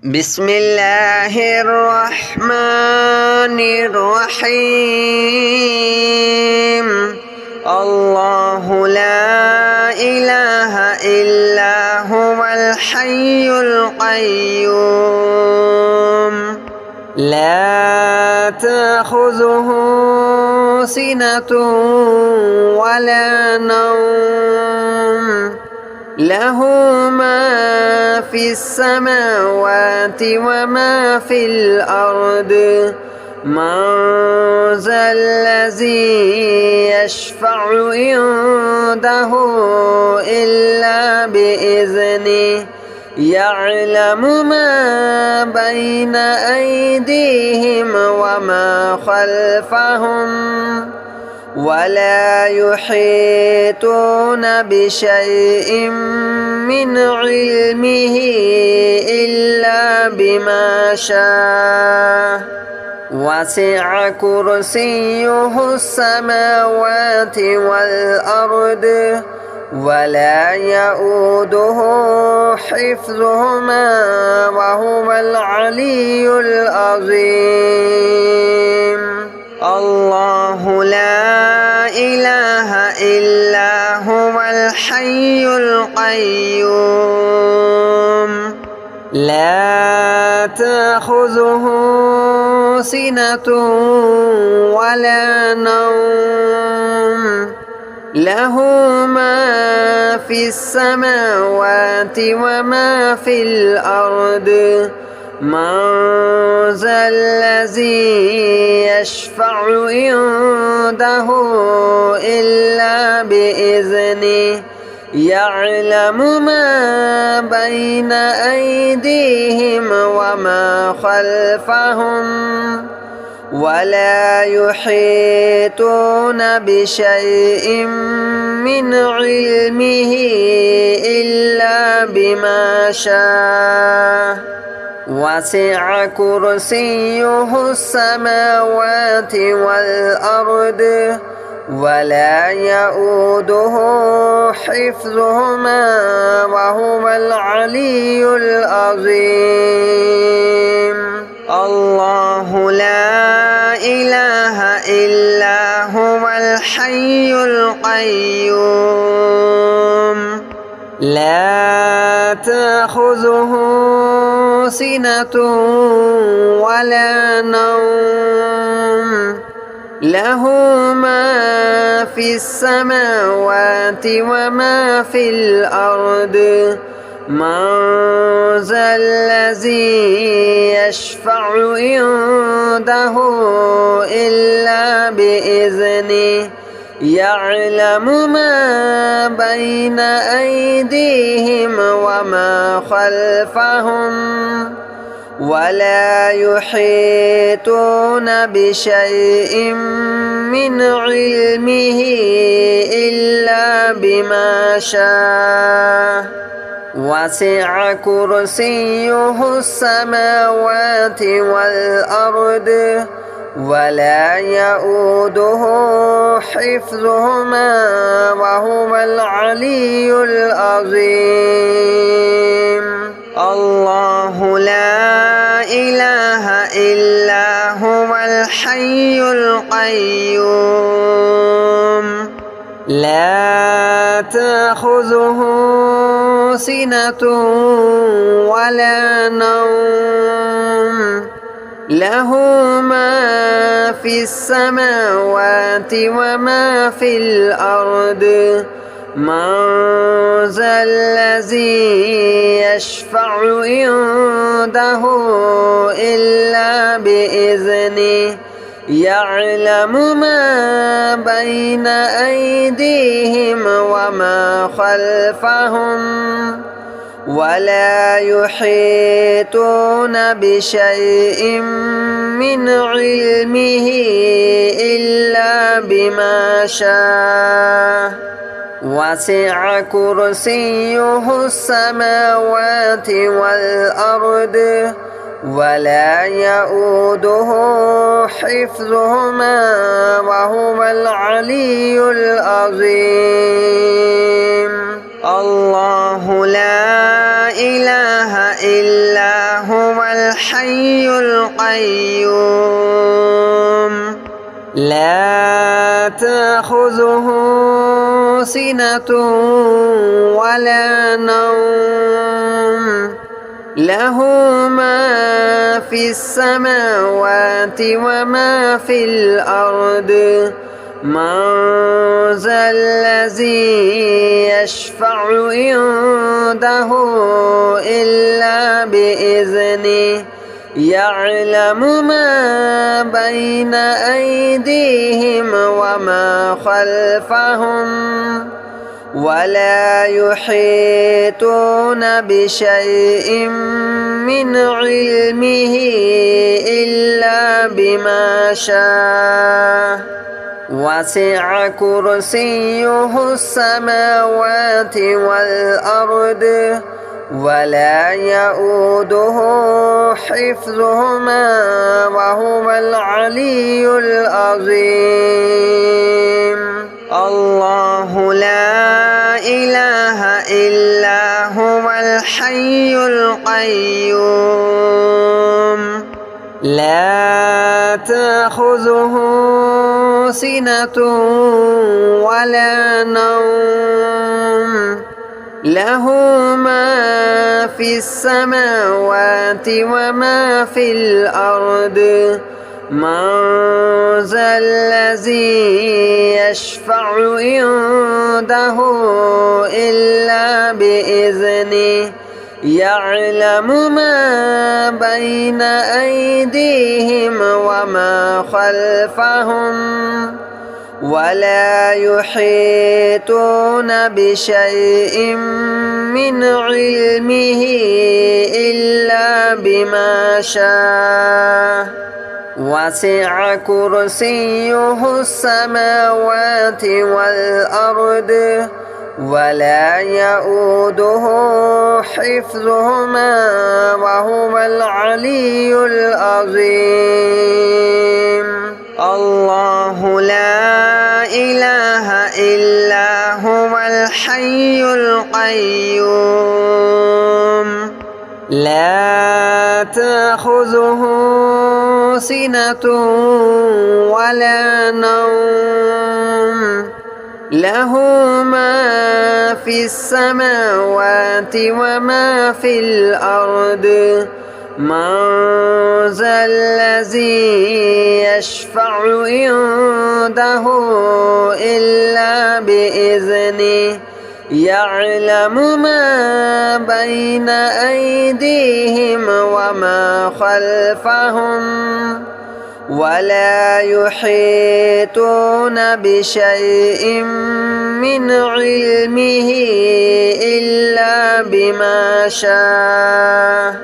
بسم الله الرحمن الرحيم. الله لا إله إلا هو الحي القيوم لا تأخذه سنة ولا نوم له ما في السماوات وما في الأرض من ذا الذي يشفع عنده إلا بإذنه يعلم ما بين أيديهم وما خلفهم ولا يحيطون بشيء من علمه إلا بما شاء وسع كرسيه السماوات والأرض ولا يؤوده حفظهما وهو العلي العظيم. الله لا إله إلا هو الحي القيوم لا تأخذه سنة ولا نوم له ما في السماوات وما في الأرض من ذا الذي يشفع عنده إلا بإذنه يعلم ما بين أيديهم وما خلفهم ولا يحيطون بشيء من علمه إلا بما شاء وسع كرسيه السماوات والأرض ولا يؤوده حفظهما وهو العلي العظيم. الله لا إله إلا هو الحي القيوم لا تأخذه سنة ولا نوم له ما في السماوات وما في الأرض من ذا الذي يشفع عنده إلا بإذنه يعلم ما بين أيديهم وما خلفهم ولا يحيطون بشيء من علمه إلا بما شاء وسع كرسيه السماوات والأرض ولا يؤوده حفظهما وهو العلي العظيم. الله لا إله إلا هو الحي القيوم لا تأخذه سنة ولا نوم له ما في السماوات وما في الأرض من ذا الذي يشفع عنده إلا بإذنه يعلم ما بين أيديهم وما خلفهم ولا يحيطون بشيء من علمه إلا بما شاء وسع كرسيه السماوات والأرض ولا يؤوده حفظهما وهو العلي العظيم. الله لا إله إلا هو الحي القيوم لا تأخذه سنة ولا نوم له ما في السماوات وما في الأرض من ذا الذي يشفع عنده إلا بإذنه يعلم ما بين أيديهم وما خلفهم ولا يحيطون بشيء من علمه إلا بما شاء وسع كرسيه السماوات والأرض ولا يؤوده حفظهما وهو العلي العظيم الله لا إله إلا هو الحي القيوم لا تأخذه سنة ولا نوم له ما في السماوات وما في الأرض من ذا الذي يشفع عنده إلا بإذنه يعلم ما بين أيديهم وما خلفهم ولا يحيطون بشيء من علمه إلا بما شاء وسع كرسيه السماوات والأرض ولا يؤوده حفظهما وهو العلي العظيم الله لا إله إلا هو الحي القيوم لا تأخذه سنة ولا نوم له ما في السماوات وما في الأرض من ذا الذي يشفع عنده إلا بإذنه يعلم ما بين أيديهم وما خلفهم ولا يحيطون بشيء من علمه إلا بما شاء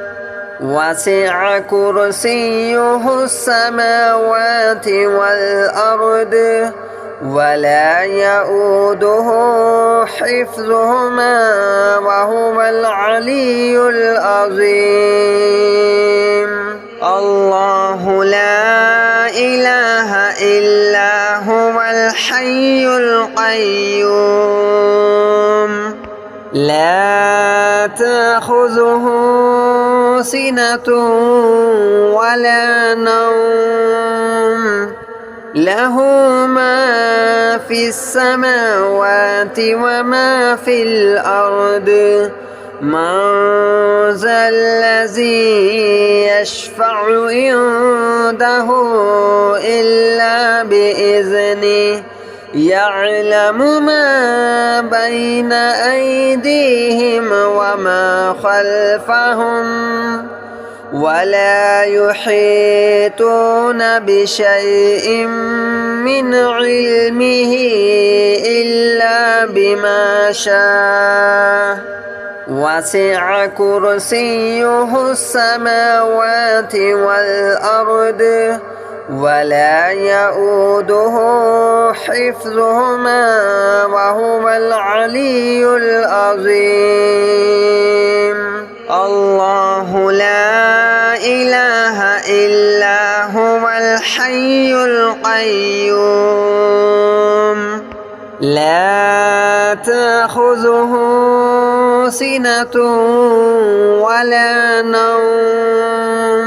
وسع كرسيه السماوات والأرض ولا يؤوده حفظهما وهو العلي العظيم الله لا إله إلا هو الحي القيوم لا تأخذه سنة ولا نوم له ما في السماوات وما في الأرض من ذا الذي يشفع عنده إلا بإذنه يعلم ما بين أيديهم وما خلفهم ولا يحيطون بشيء من علمه إلا بما شاء وسع كرسيه السماوات والأرض ولا يؤوده حفظهما وهو العلي العظيم الله لا إله إلا هو الحي القيوم لا تأخذه سنة ولا نوم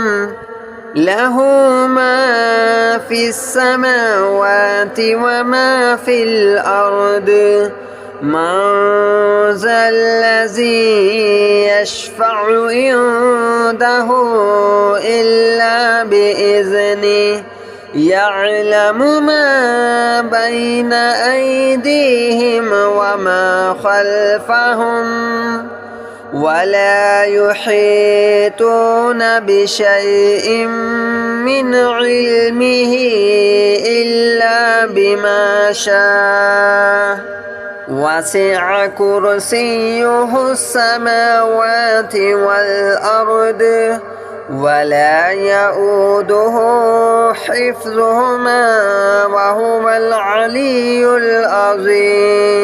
له ما في السماوات وما في الأرض من ذا الذي يشفع عنده إلا بإذنه يعلم ما بين أيديهم وما خلفهم ولا يحيطون بشيء من علمه إلا بما شاء وسع كرسيه السماوات والأرض ولا يؤوده حفظهما وهو العلي العظيم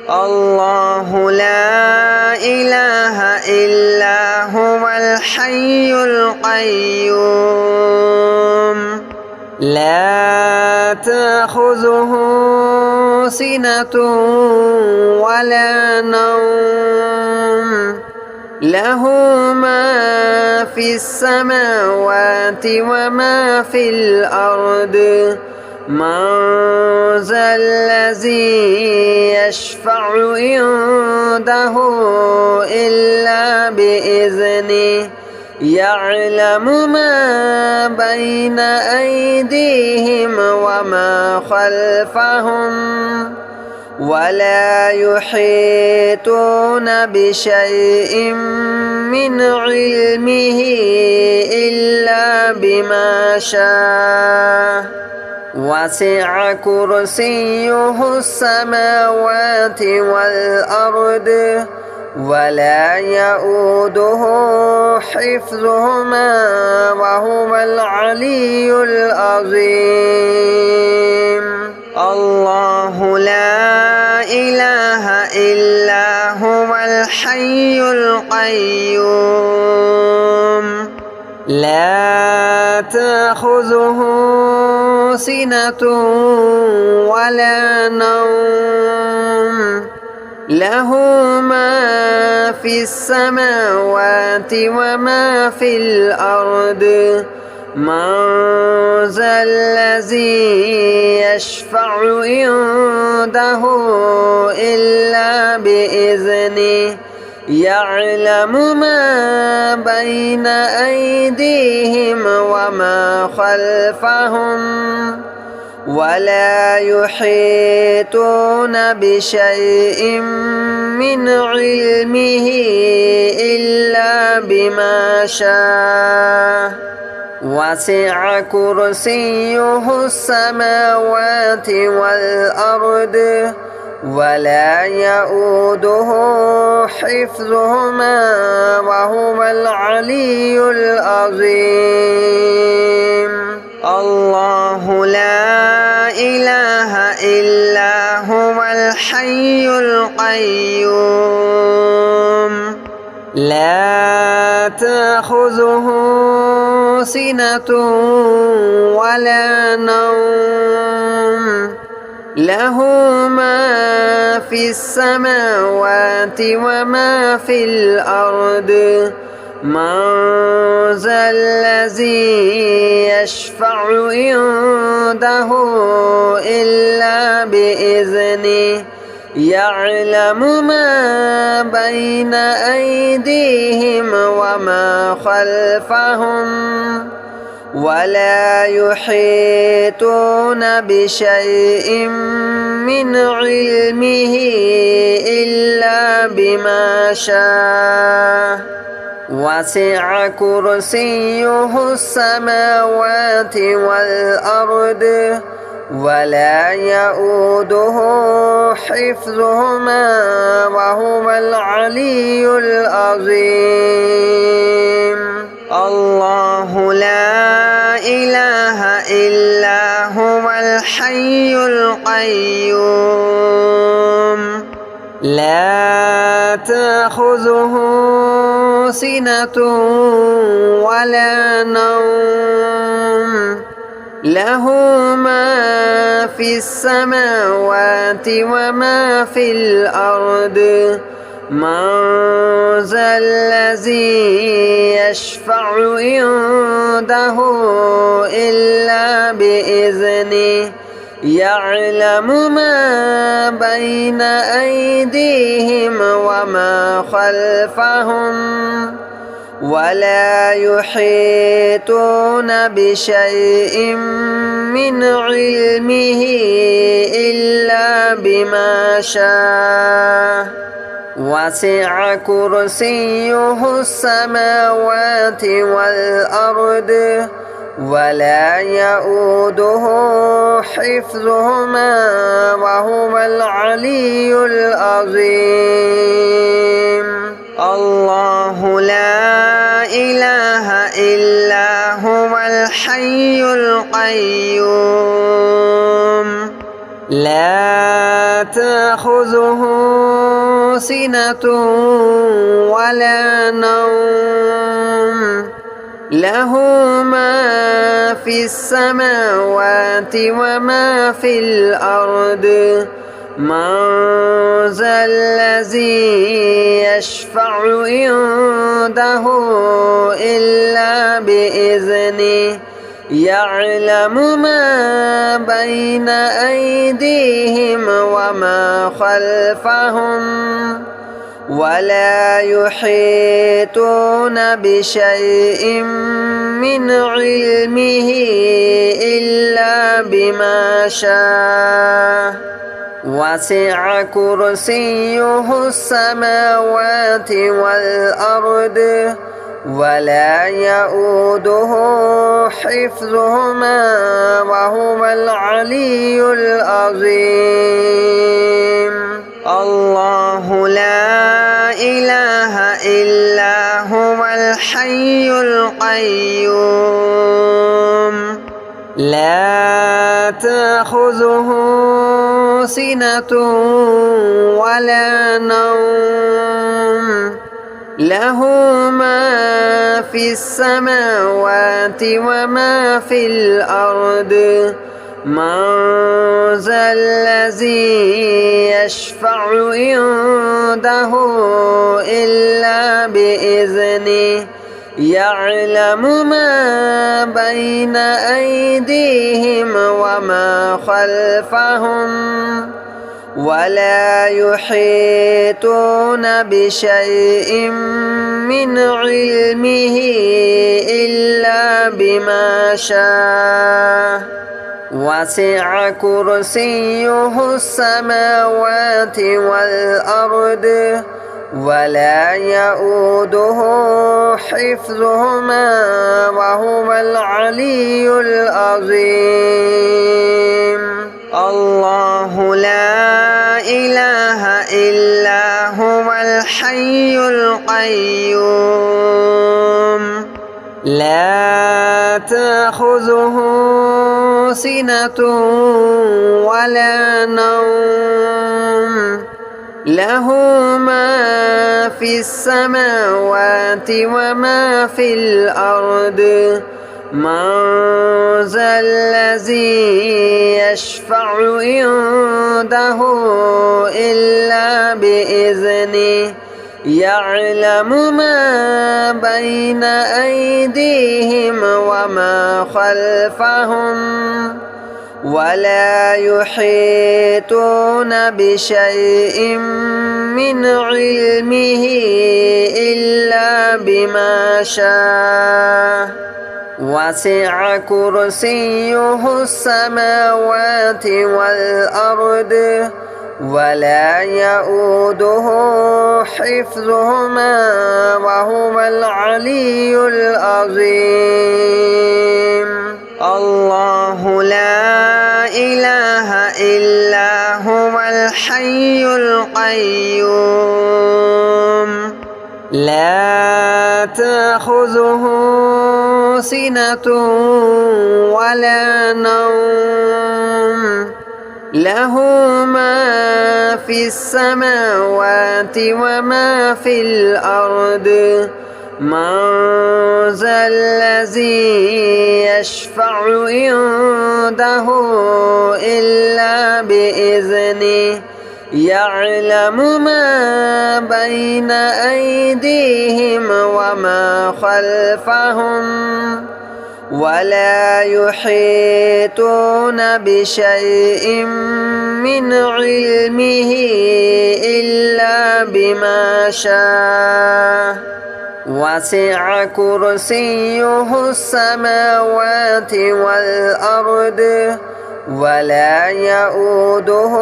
الله لا إله إلا هو الحي القيوم لا تأخذه سنة ولا نوم له ما في السماوات وما في الأرض من ذا الذي يشفع عنده إلا بإذنه يعلم ما بين أيديهم وما خلفهم ولا يحيطون بشيء من علمه إلا بما شاء وسع كرسيه السماوات والأرض ولا يؤوده حفظهما وهو العلي العظيم الله لا إله إلا هو الحي القيوم لا تأخذه سنة ولا نوم له ما في السماوات وما في الأرض من ذا الذي يشفع عنده إلا بإذنه يعلم ما بين أيديهم وما خلفهم ولا يحيطون بشيء من علمه إلا بما شاء وسع كرسيه السماوات والأرض ولا يؤوده حفظهما وهو العلي العظيم الله لا إله إلا هو الحي القيوم لا تأخذه سنة ولا نوم له ما في السماوات وما في الأرض من ذا الذي يشفع عنده إلا بإذنه يعلم ما بين أيديهم وما خلفهم ولا يحيطون بشيء من علمه إلا بما شاء وسع كرسيه السماوات والأرض ولا يؤوده حفظهما وهو العلي العظيم الله لا إله إلا هو الحي القيوم لا تأخذه سنة ولا نوم له ما في السماوات وما في الأرض من ذا الذي يشفع عنده إلا بإذنه يعلم ما بين أيديهم وما خلفهم ولا يحيطون بشيء من علمه إلا بما شاء وسع كرسيه السماوات والأرض ولا يؤوده حفظهما وهو العلي العظيم الله لا إله إلا هو الحي القيوم لا تأخذه سنة ولا نوم له ما في السماوات وما في الأرض من ذا الذي يشفع عنده إلا بإذنه يعلم ما بين أيديهم وما خلفهم ولا يحيطون بشيء من علمه إلا بما شاء وسع كرسيه السماوات والأرض ولا يؤوده حفظهما وهو العلي العظيم الله لا إله إلا هو الحي القيوم لا تأخذه سنة ولا نوم له ما في السماوات وما في الأرض من ذا الذي يشفع عنده إلا بإذنه يعلم ما بين أيديهم وما خلفهم ولا يحيطون بشيء من علمه إلا بما شاء وسع كرسيه السماوات والأرض ولا يؤوده حفظهما وهو العلي العظيم الله لا إله إلا هو الحي القيوم لا تأخذه سنة ولا نوم له ما في السماوات وما في الأرض من ذا الذي يشفع عنده إلا بإذنه يعلم ما بين أيديهم وما خلفهم ولا يحيطون بشيء من علمه إلا بما شاء وسع كرسيه السماوات والأرض ولا يؤوده حفظهما وهو العلي العظيم الله لا إله إلا هو الحي القيوم لا تأخذه سنة ولا نوم له ما في السماوات وما في الأرض من ذا الذي يشفع عنده إلا بإذنه يعلم ما بين أيديهم وما خلفهم ولا يحيطون بشيء من علمه إلا بما شاء وسع كرسيه السماوات والأرض ولا يؤوده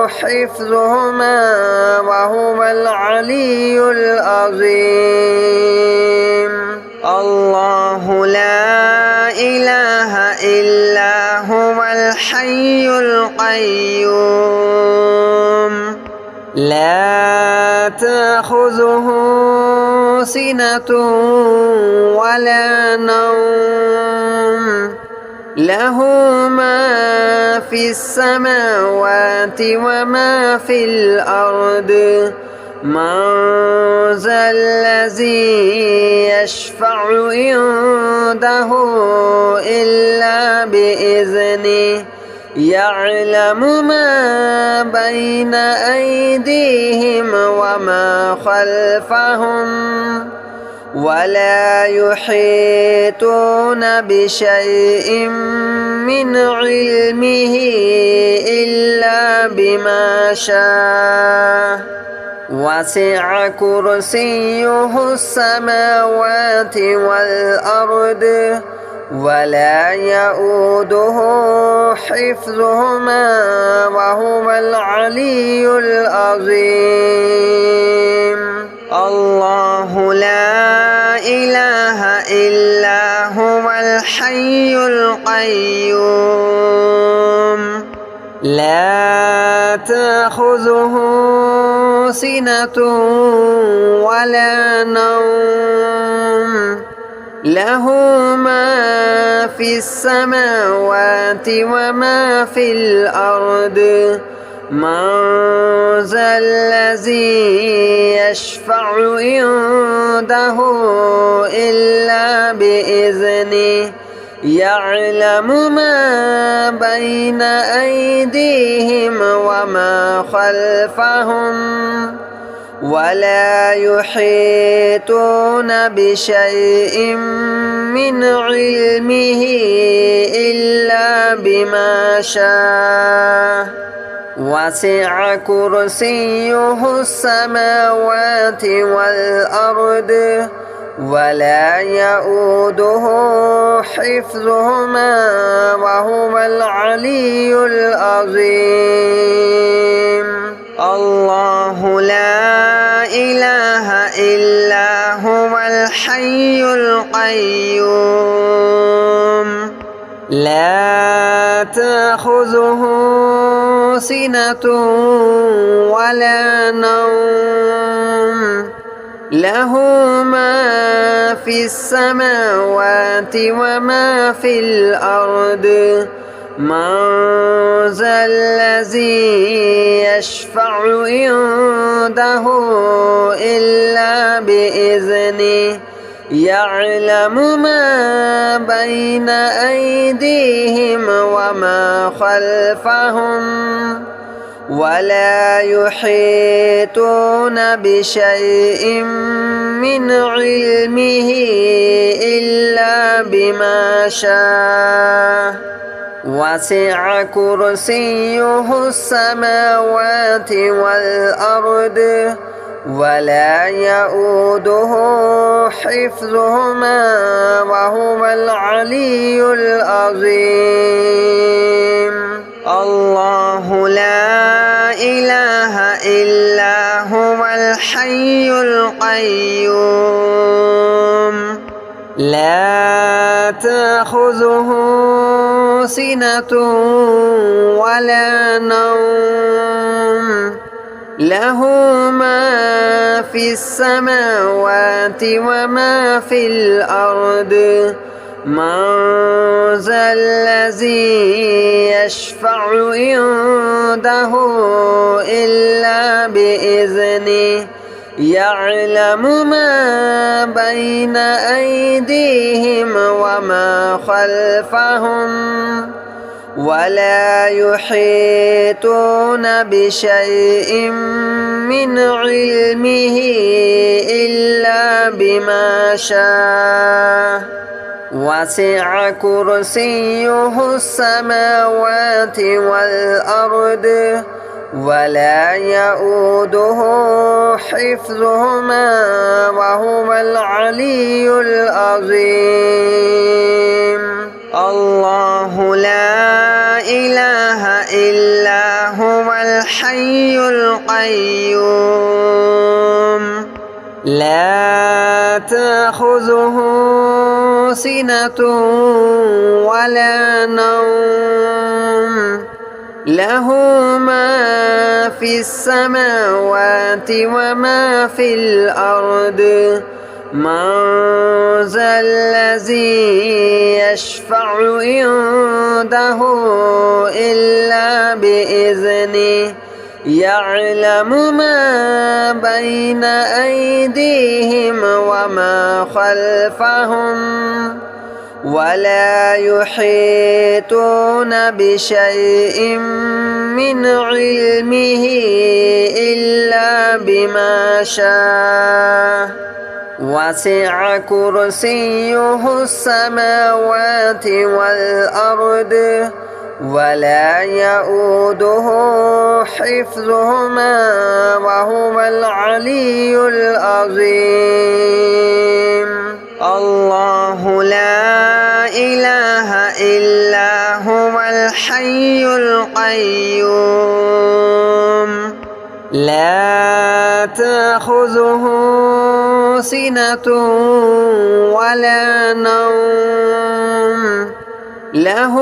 حفظهما وهو العلي العظيم الله لا إله إلا هو الحي القيوم لا تأخذه سنة ولا نوم له ما في السماوات وما في الأرض من ذا الذي يشفع عنده إلا بإذنه يعلم ما بين أيديهم وما خلفهم ولا يحيطون بشيء من علمه إلا بما شاء وسع كرسيه السماوات والأرض ولا يؤوده حفظهما وهو العلي العظيم الله لا إله إلا هو الحي القيوم لا تأخذه سنة ولا نوم له ما في السماوات وما في الأرض من ذا الذي يشفع عنده إلا بإذنه يعلم ما بين أيديهم وما خلفهم ولا يحيطون بشيء من علمه إلا بما شاء وسع كرسيه السماوات والأرض ولا يؤوده حفظهما وهو العلي العظيم الله لا إله إلا هو الحي القيوم لا تأخذه سنة ولا نوم له ما في السماوات وما في الأرض من ذا الذي يشفع عنده إلا بإذنه يعلم ما بين أيديهم وما خلفهم ولا يحيطون بشيء من علمه إلا بما شاء وسع كرسيه السماوات والأرض ولا يؤوده حفظهما وهو العلي العظيم الله لا إله إلا هو الحي القيوم لا تأخذه سنة ولا نوم له ما في السماوات وما في الأرض من ذا الذي يشفع عنده إلا بإذنه يعلم ما بين أيديهم وما خلفهم ولا يحيطون بشيء من علمه إلا بما شاء وسع كرسيه السماوات والأرض ولا يؤوده حفظهما وهو العلي العظيم الله لا إله إلا هو الحي القيوم لا تأخذه سنة ولا نوم له ما في السماوات وما في الأرض من ذا الذي يشفع عنده إلا بإذنه يعلم ما بين أيديهم وما خلفهم ولا يحيطون بشيء من علمه إلا بما شاء وسع كرسيه السماوات والأرض ولا يؤوده حفظهما وهو العلي العظيم الله لا إله إلا هو الحي القيوم لا تأخذه سنة ولا نوم له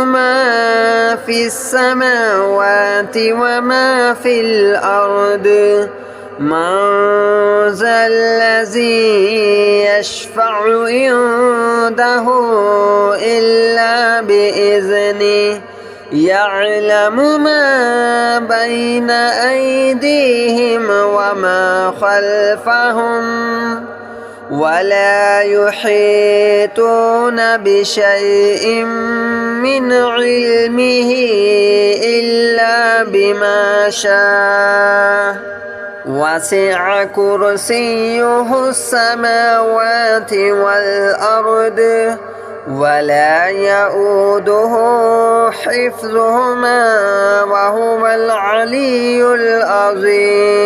ما في السماوات وما في الأرض من ذا الذي يشفع عنده إلا بإذنه يعلم ما بين أيديهم وما خلفهم ولا يحيطون بشيء من علمه إلا بما شاء وسع كرسيه السماوات والأرض ولا يؤوده حفظهما وهو العلي العظيم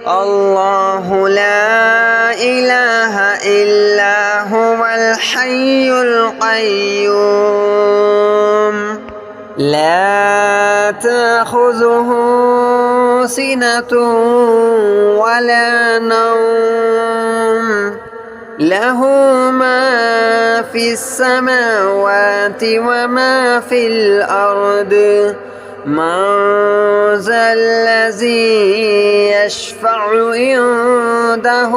الله لا إله إلا هو الحي القيوم لا تأخذه سنة ولا نوم له ما في السماوات وما في الأرض من ذا الذي يشفع عنده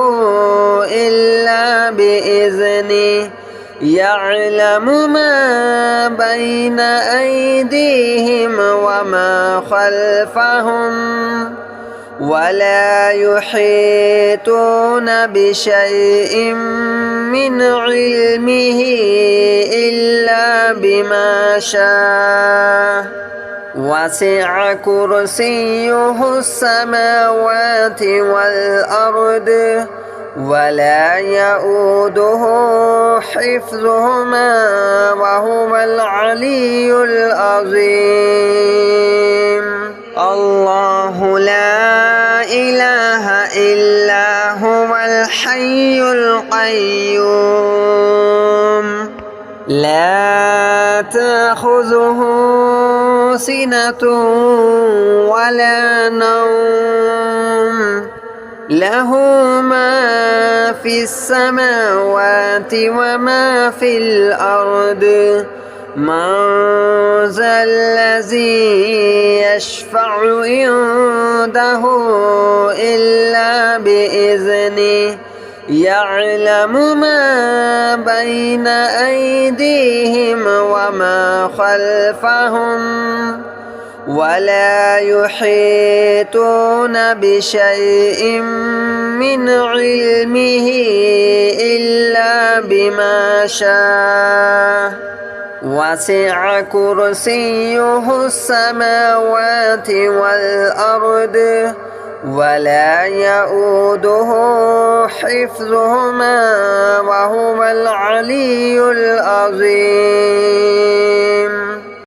إلا بإذنه يعلم ما بين أيديهم وما خلفهم ولا يحيطون بشيء من علمه إلا بما شاء وسع كرسيه السماوات والأرض ولا يؤوده حفظهما وهو العلي العظيم الله لا إله إلا هو الحي القيوم لا تأخذه سنة ولا نوم له ما في السماوات وما في الأرض من ذا الذي يشفع عنده إلا بإذنه يعلم ما بين أيديهم وما خلفهم ولا يحيطون بشيء من علمه إلا بما شاء وسع كرسيه السماوات والأرض ولا يؤوده حفظهما وهو العلي العظيم